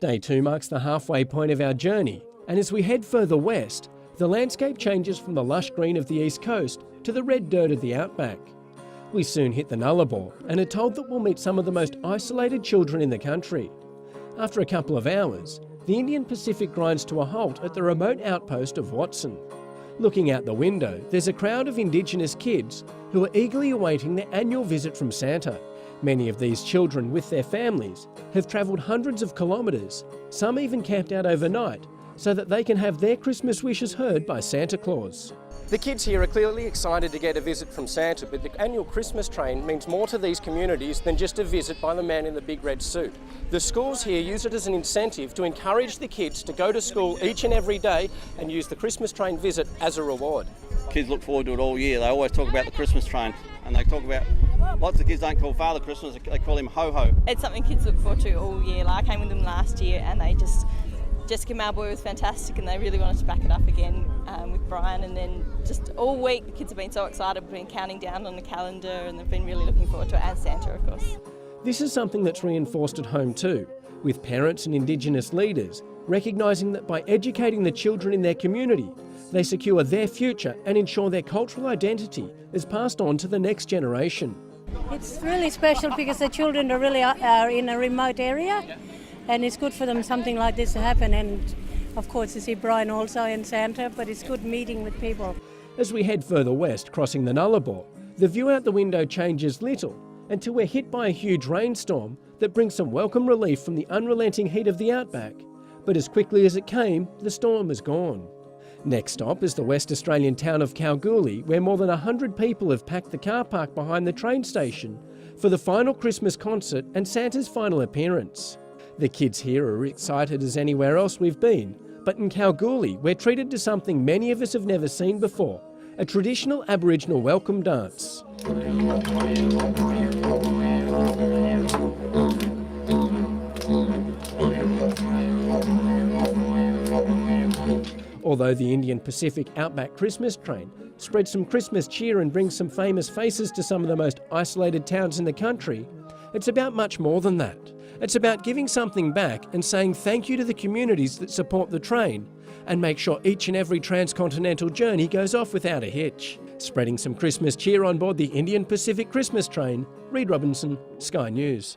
Day 2 marks the halfway point of our journey, and as we head further west, the landscape changes from the lush green of the east coast to the red dirt of the outback. We soon hit the Nullarbor and are told that we'll meet some of the most isolated children in the country. After a couple of hours, the Indian Pacific grinds to a halt at the remote outpost of Watson. Looking out the window, there's a crowd of Indigenous kids who are eagerly awaiting their annual visit from Santa. Many of these children, with their families, have travelled hundreds of kilometres, some even camped out overnight, so that they can have their Christmas wishes heard by Santa Claus. The kids here are clearly excited to get a visit from Santa, but the annual Christmas train means more to these communities than just a visit by the man in the big red suit. The schools here use it as an incentive to encourage the kids to go to school each and every day and use the Christmas train visit as a reward. Kids look forward to it all year. They always talk about the Christmas train, and they talk about, lots of kids don't call Father Christmas, they call him Ho-Ho. It's something kids look forward to all year. Like, I came with them last year and Jessica Malboy was fantastic, and they really wanted to back it up again with Brian, and then just all week the kids have been so excited, been counting down on the calendar, and they've been really looking forward to it, and Santa of course. This is something that's reinforced at home too, with parents and Indigenous leaders recognising that by educating the children in their community, they secure their future and ensure their cultural identity is passed on to the next generation. It's really special because the children are in a remote area, and it's good for them something like this to happen, and of course to see Brian also and Santa, but it's good meeting with people. As we head further west, crossing the Nullarbor, the view out the window changes little until we're hit by a huge rainstorm that brings some welcome relief from the unrelenting heat of the outback. But as quickly as it came, the storm is gone. Next stop is the West Australian town of Kalgoorlie, where more than 100 people have packed the car park behind the train station for the final Christmas concert and Santa's final appearance. The kids here are excited as anywhere else we've been, but in Kalgoorlie we're treated to something many of us have never seen before, a traditional Aboriginal welcome dance. Although the Indian Pacific Outback Christmas train spreads some Christmas cheer and brings some famous faces to some of the most isolated towns in the country, it's about much more than that. It's about giving something back and saying thank you to the communities that support the train and make sure each and every transcontinental journey goes off without a hitch. Spreading some Christmas cheer on board the Indian Pacific Christmas train, Reid Robinson, Sky News.